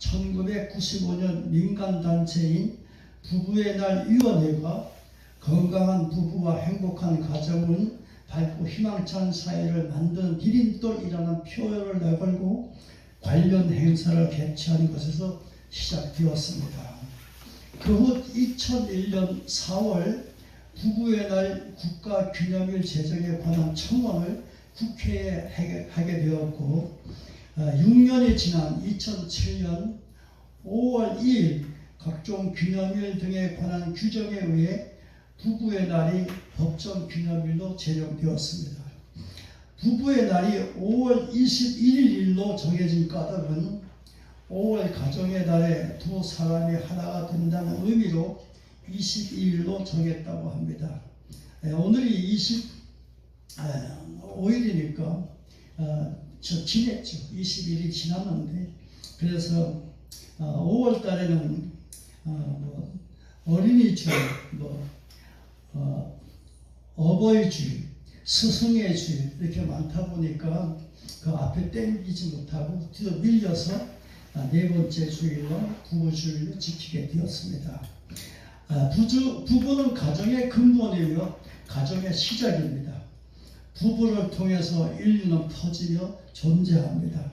1995년 민간단체인 부부의 날 위원회가 건강한 부부와 행복한 가정은 밝고 희망찬 사회를 만드는 디딤돌이라는 표어를 내걸고 관련 행사를 개최하는 것에서 시작되었습니다. 그 후 2001년 4월 부부의 날 국가기념일 제정에 관한 청원을 국회에 하게 되었고 6년이 지난 2007년 5월 2일 각종 기념일 등에 관한 규정에 의해 부부의 날이 법정 기념일로 제정되었습니다. 부부의 날이 5월 21일로 정해진 까닭은 5월 가정의 달에 두 사람이 하나가 된다는 의미로 22일로 정했다고 합니다. 오늘이 25일이니까 지냈죠. 20일이 지났는데 그래서 5월 달에는 어린이 주, 어버이 주, 스승의 주 이렇게 많다 보니까 그 앞에 땡기지 못하고 뒤로 밀려서 네 번째 주일로 부부주일로 지키게 되었습니다. 부부는 가정의 근본이며 가정의 시작입니다. 부부를 통해서 인류는 퍼지며 존재합니다.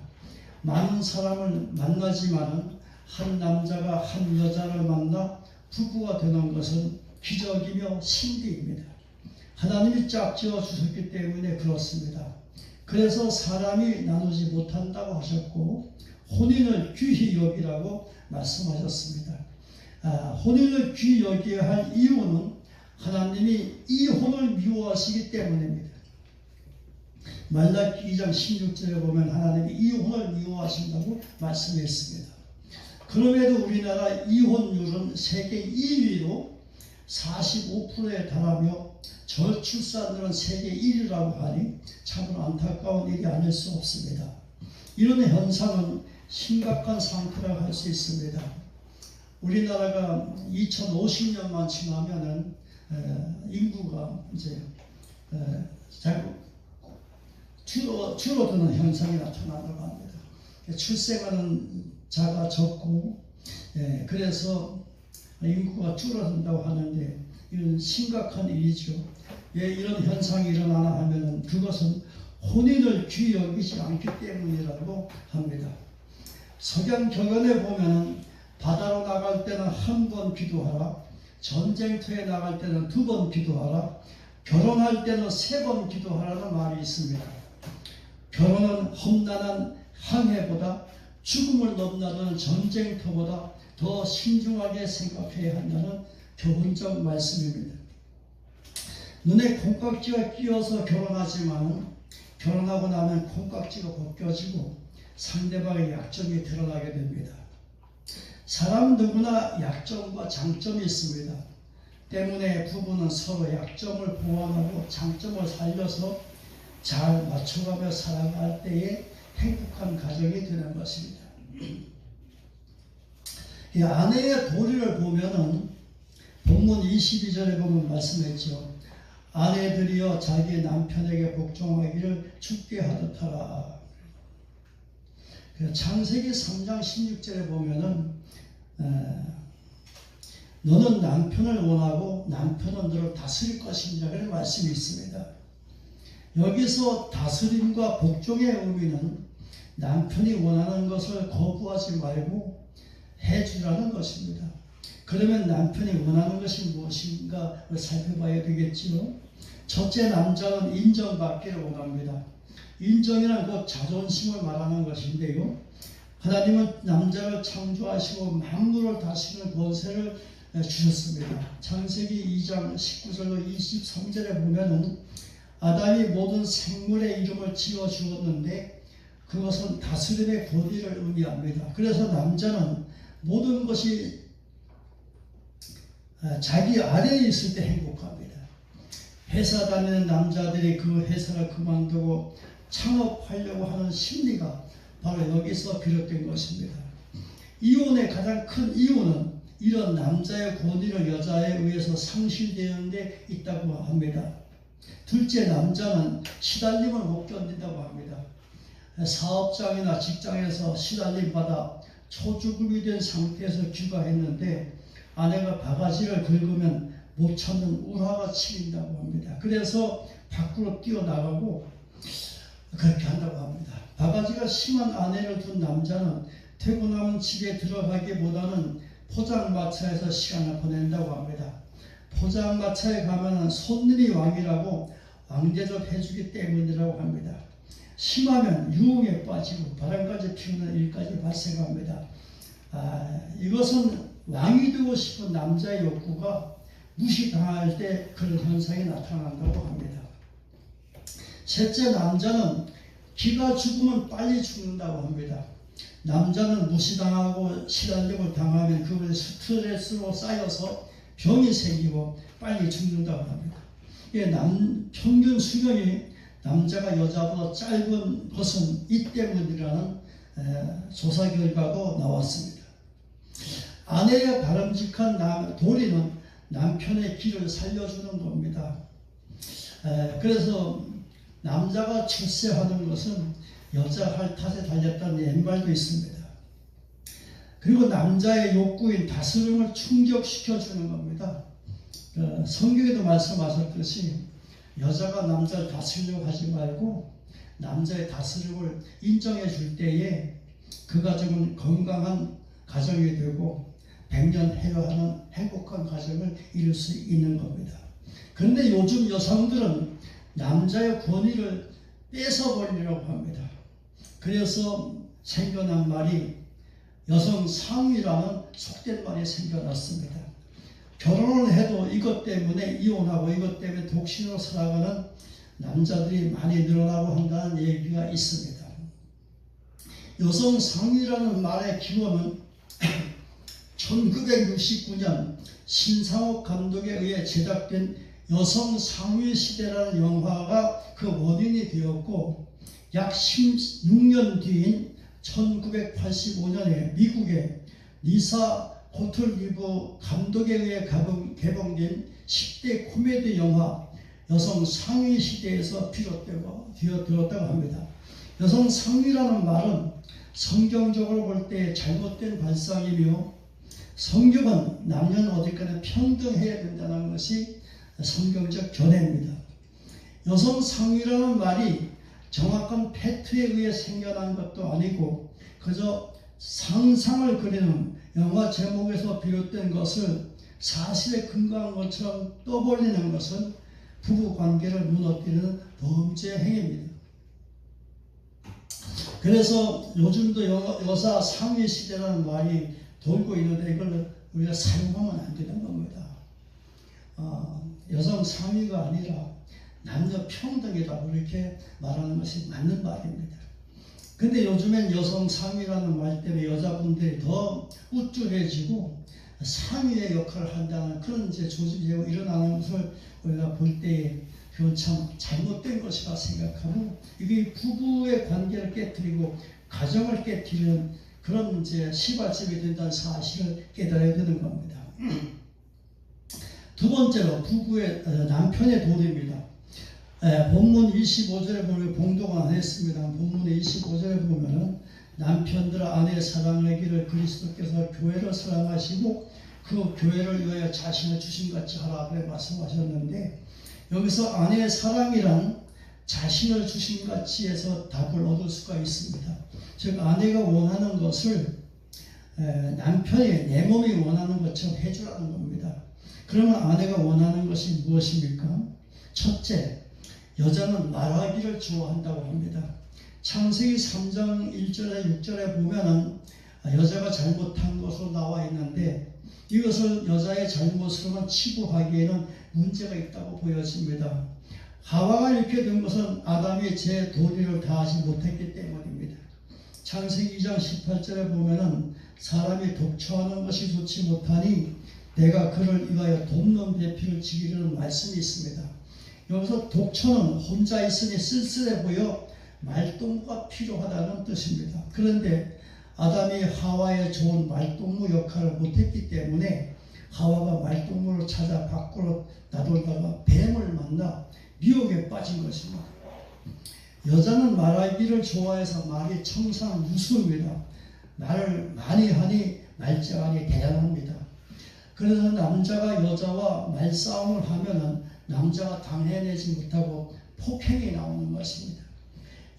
많은 사람을 만나지만은 한 남자가 한 여자를 만나 부부가 되는 것은 기적이며 신비입니다. 하나님이 짝지어 주셨기 때문에 그렇습니다. 그래서 사람이 나누지 못한다고 하셨고 혼인을 귀히 여기라고 말씀하셨습니다. 혼인을 귀히 여겨야 할 이유는 하나님이 이혼을 미워하시기 때문입니다. 말라기 2장 16절에 보면 하나님이 이혼을 미워하신다고 말씀했습니다. 그럼에도 우리나라 이혼율은 세계 2위로 45%에 달하며 저출산율은 세계 1위라고 하니 참으로 안타까운 일이 아닐 수 없습니다. 이런 현상은 심각한 상태라고 할 수 있습니다. 우리나라가 2050년만 지나면은 인구가 이제 줄어드는 현상이 나타나다고 합니다. 출생하는 자가 적고 그래서 인구가 줄어든다고 하는데 이건 심각한 일이죠. 왜 이런 현상이 일어나나 하면은 그것은 혼인을 귀히 여기지 않기 때문이라고 합니다. 석양 경연에 보면 바다로 나갈 때는 한 번 기도하라, 전쟁터에 나갈 때는 2번 기도하라, 결혼할 때는 3번 기도하라는 말이 있습니다. 결혼은 험난한 항해보다 죽음을 넘나드는 전쟁터보다 더 신중하게 생각해야 한다는 교훈적 말씀입니다. 눈에 콩깍지가 끼어서 결혼하지만 결혼하고 나면 콩깍지가 벗겨지고 상대방의 약점이 드러나게 됩니다. 사람 누구나 약점과 장점이 있습니다. 때문에 부부는 서로 약점을 보완하고 장점을 살려서 잘 맞춰가며 살아갈 때에 행복한 가정이 되는 것입니다. 이 아내의 도리를 보면은 본문 22절에 보면 말씀했죠. 아내들이여 자기 남편에게 복종하기를 주께 하듯 하라. 창세기 3장 16절에 보면은 너는 남편을 원하고 남편은 너를 다스릴 것이냐 그런 말씀이 있습니다. 여기서 다스림과 복종의 의미는 남편이 원하는 것을 거부하지 말고 해주라는 것입니다. 그러면 남편이 원하는 것이 무엇인가를 살펴봐야 되겠지요. 첫째, 남자는 인정받기를 원합니다. 인정이란 곧 자존심을 말하는 것인데요. 하나님은 남자를 창조하시고 만물을 다스리는 권세를 주셨습니다. 창세기 2장 19절로 23절에 보면은 아담이 모든 생물의 이름을 지어 주었는데 그것은 다스림의 권위를 의미합니다. 그래서 남자는 모든 것이 자기 아래에 있을 때 행복합니다. 회사 다니는 남자들이 그 회사를 그만두고 창업하려고 하는 심리가 바로 여기서 비롯된 것입니다. 이혼의 가장 큰 이유는 이런 남자의 권위를 여자에 의해서 상실되는 데 있다고 합니다. 둘째, 남자는 시달림을 못 견딘다고 합니다. 사업장이나 직장에서 시달림 받아 초죽음이 된 상태에서 귀가했는데 아내가 바가지를 긁으면 못 참는 우라가 치린다고 합니다. 그래서 밖으로 뛰어나가고 그렇게 한다고 합니다. 바가지가 심한 아내를 둔 남자는 퇴근하면 집에 들어가기보다는 포장마차에서 시간을 보낸다고 합니다. 포장마차에 가면 손님이 왕이라고 왕대접 해주기 때문이라고 합니다. 심하면 유흥에 빠지고 바람까지 피우는 일까지 발생합니다. 이것은 왕이 되고 싶은 남자의 욕구가 무시당할 때 그런 현상이 나타난다고 합니다. 셋째, 남자는 기가 죽으면 빨리 죽는다고 합니다. 남자는 무시당하고 시달림을 당하면 그걸 스트레스로 쌓여서 병이 생기고 빨리 죽는다고 합니다. 평균 수명이 남자가 여자보다 짧은 것은 이 때문이라는 조사 결과도 나왔습니다. 아내의 바람직한 도리는 남편의 길을 살려주는 겁니다. 그래서 남자가 출세하는 것은 여자 할 탓에 달렸다는 옛말도 있습니다. 그리고 남자의 욕구인 다스림을 충족시켜주는 겁니다. 성경에도 말씀하셨듯이 여자가 남자를 다스리려고 하지 말고 남자의 다스림을 인정해 줄 때에 그 가정은 건강한 가정이 되고 백년해화하는 행복한 가정을 이룰 수 있는 겁니다. 그런데 요즘 여성들은 남자의 권위를 뺏어버리려고 합니다. 그래서 생겨난 말이 여성 상위라는 속된 말이 생겨났습니다. 결혼을 해도 이것 때문에 이혼하고 이것 때문에 독신으로 살아가는 남자들이 많이 늘어나고 한다는 얘기가 있습니다. 여성 상위라는 말의 기원은 1969년 신상옥 감독에 의해 제작된 여성 상위 시대라는 영화가 그 원인이 되었고, 약 16년 뒤인 1985년에 미국의 리사 고틀리브 감독에 의해 개봉된 10대 코미디 영화 여성 상위 시대에서 비롯되었다고 합니다. 여성 상위라는 말은 성경적으로 볼 때 잘못된 발상이며, 성경은 남녀는 어디까지 평등해야 된다는 것이 성경적 견해입니다. 여성 상위라는 말이 정확한 팩트에 의해 생겨난 것도 아니고 그저 상상을 그리는 영화 제목에서 비롯된 것을 사실에 근거한 것처럼 떠벌리는 것은 부부관계를 무너뜨리는 범죄 행위입니다. 그래서 요즘도 여사 상위 시대라는 말이 돌고 있는데 이걸 우리가 사용하면 안 되는 겁니다. 여성 상위가 아니라 남녀 평등이라고 이렇게 말하는 것이 맞는 말입니다. 근데 요즘엔 여성 상위라는 말 때문에 여자분들이 더 우쭐해지고 상위의 역할을 한다는 그런 조직이 일어나는 것을 우리가 볼 때 그건 참 잘못된 것이라 생각하고, 이게 부부의 관계를 깨뜨리고 가정을 깨뜨리는 그런 시발점이 된다는 사실을 깨달아야 되는 겁니다. 두 번째로 부부의 남편의 도리입니다. 본문 25절에 보면 봉독을 안 했습니다. 본문의 25절에 보면은 남편들아 아내의 사랑하기를 그리스도께서 교회를 사랑하시고 그 교회를 위하여 자신을 주신같이 하라 그래 말씀하셨는데, 여기서 아내의 사랑이란 자신을 주신같이 해서 답을 얻을 수가 있습니다. 즉 아내가 원하는 것을 남편이 내 몸이 원하는 것처럼 해주라는 겁니다. 그러면 아내가 원하는 것이 무엇입니까? 첫째, 여자는 말하기를 좋아한다고 합니다. 창세기 3장 1절에 6절에 보면은 여자가 잘못한 것으로 나와 있는데, 이것을 여자의 잘못으로만 치부하기에는 문제가 있다고 보여집니다. 하와가 이렇게 된 것은 아담이 제 도리를 다하지 못했기 때문입니다. 창세기 2장 18절에 보면은 사람이 독처하는 것이 좋지 못하니 내가 그를 위하여 돕는 배필을 지기라는 말씀이 있습니다. 여기서 독처는 혼자 있으니 쓸쓸해 보여 말동무가 필요하다는 뜻입니다. 그런데 아담이 하와의 좋은 말동무 역할을 못했기 때문에 하와가 말동무를 찾아 밖으로 나돌다가 뱀을 만나 미혹에 빠진 것입니다. 여자는 말하기를 좋아해서 말이 청산 유수입니다. 말을 많이 하니 말장안이 대단합니다. 그래서 남자가 여자와 말싸움을 하면은 남자가 당해내지 못하고 폭행이 나오는 것입니다.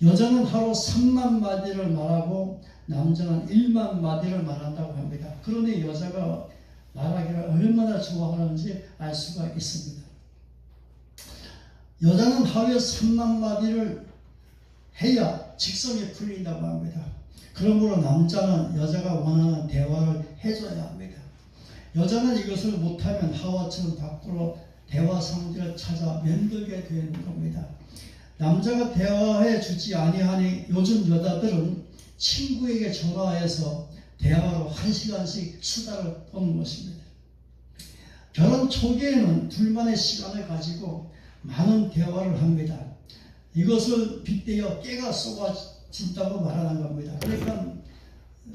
여자는 하루 3만 마디를 말하고 남자는 1만 마디를 말한다고 합니다. 그러니 여자가 말하기를 얼마나 좋아하는지 알 수가 있습니다. 여자는 하루에 3만 마디를 해야 직성이 풀린다고 합니다. 그러므로 남자는 여자가 원하는 대화를 해줘야 합니다. 여자는 이것을 못하면 하와처럼 밖으로 대화 상대를 찾아 면들게 되는 겁니다. 남자가 대화해 주지 아니하니 요즘 여자들은 친구에게 전화해서 대화로 1시간씩 수다를 보는 것입니다. 결혼 초기에는 둘만의 시간을 가지고 많은 대화를 합니다. 이것을 빗대어 깨가 쏟아진다고 말하는 겁니다. 그러니까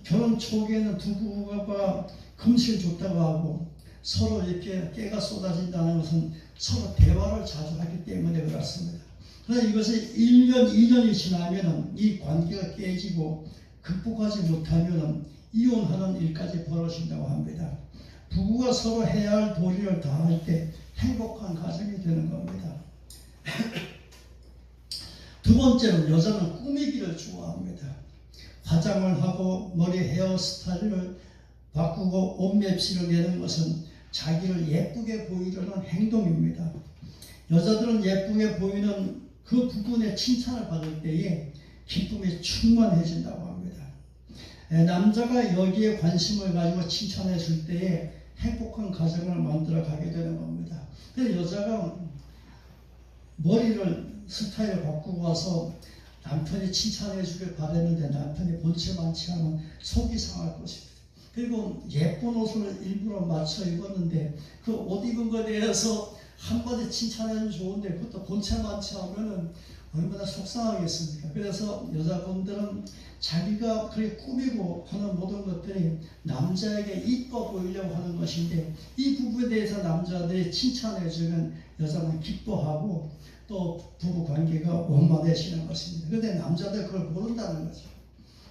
결혼 초기에는 두 부부가 금실 좋다고 하고 서로 이렇게 깨가 쏟아진다는 것은 서로 대화를 자주 하기 때문에 그렇습니다. 그러나 이것이 1년, 2년이 지나면 이 관계가 깨지고 극복하지 못하면 이혼하는 일까지 벌어진다고 합니다. 부부가 서로 해야 할 도리를 다할 때 행복한 가정이 되는 겁니다. 두 번째로 여자는 꾸미기를 좋아합니다. 화장을 하고 머리 헤어스타일을 바꾸고 옷 맵시를 내는 것은 자기를 예쁘게 보이려는 행동입니다. 여자들은 예쁘게 보이는 그 부분에 칭찬을 받을 때에 기쁨이 충만해진다고 합니다. 남자가 여기에 관심을 가지고 칭찬해 줄 때에 행복한 가정을 만들어 가게 되는 겁니다. 그래서 여자가 머리를 스타일을 바꾸고 와서 남편이 칭찬해 주길 바랬는데 남편이 본체 많지 않으면 속이 상할 것입니다. 그리고 예쁜 옷을 일부러 맞춰 입었는데 그 옷 입은 것에 대해서 한마디 칭찬해주면 좋은데 그것도 본체 많지 않으면 얼마나 속상하겠습니까? 그래서 여자분들은 자기가 그렇게 꾸미고 하는 모든 것들이 남자에게 이뻐 보이려고 하는 것인데 이 부분에 대해서 남자들이 칭찬해주면 여자는 기뻐하고 또 부부 관계가 원만해지는 것입니다. 그런데 남자들 그걸 모른다는 거죠.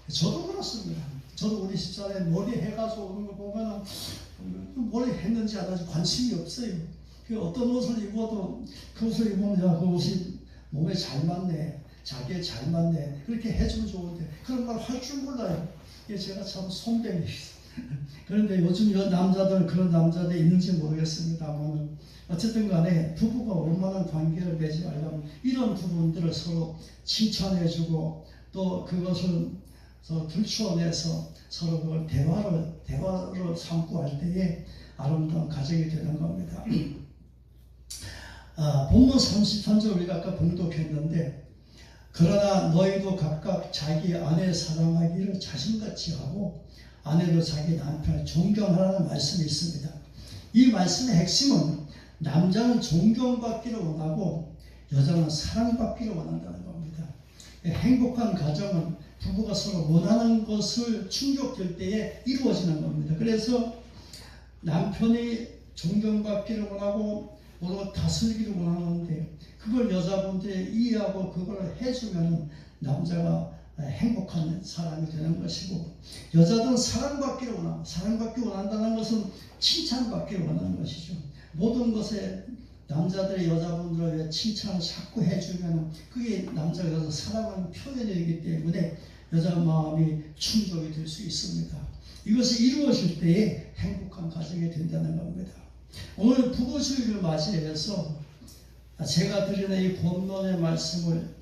저도 그렇습니다. 저도 우리 집사람에 머리 해가지고 오는 거 보면 머리 했는지 안 했는지 관심이 없어요. 어떤 옷을 입어도 그 옷을 입으면 그 옷이 몸에 잘 맞네, 자기에 잘 맞네 그렇게 해주면 좋은데 그런 말 할 줄 몰라요. 제가 참 손병이에요. 그런데 요즘 남자들은 그런 남자들이 있는지 모르겠습니다만 어쨌든 간에 부부가 원만한 관계를 맺지 않으려면 이런 부분들을 서로 칭찬해주고 또 그것을 서로 들추어내서 서로 그걸 대화로 삼고 할 때에 아름다운 가정이 되는 겁니다. 본문 33절 우리가 아까 봉독했는데 그러나 너희도 각각 자기 아내 사랑하기를 자신같이 하고 아내도 자기 남편을 존경하라는 말씀이 있습니다. 이 말씀의 핵심은 남자는 존경받기를 원하고 여자는 사랑받기를 원한다는 겁니다. 행복한 가정은 부부가 서로 원하는 것을 충족될 때에 이루어지는 겁니다. 그래서 남편이 존경받기를 원하고 모두 다스리기를 원하는데 그걸 여자분들이 이해하고 그걸 해주면 남자가 행복한 사람이 되는 것이고 여자들은 사랑받기를 원합니다. 사랑받기 원한다는 것은 칭찬받기를 원하는 것이죠. 모든 것에 남자들이 여자분들을 위해 칭찬을 자꾸 해주면 그게 남자가 여자 사랑하는 표현이기 때문에 여자 마음이 충족이 될 수 있습니다. 이것이 이루어질 때에 행복한 가정이 된다는 겁니다. 오늘 부부주의를 맞이해서 제가 드리는 이 본문의 말씀을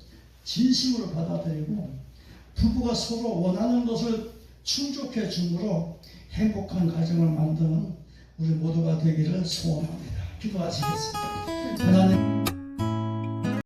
진심으로 받아들이고 부부가 서로 원하는 것을 충족해 주므로 행복한 가정을 만드는 우리 모두가 되기를 소원합니다. 기도하시겠습니다. 하나님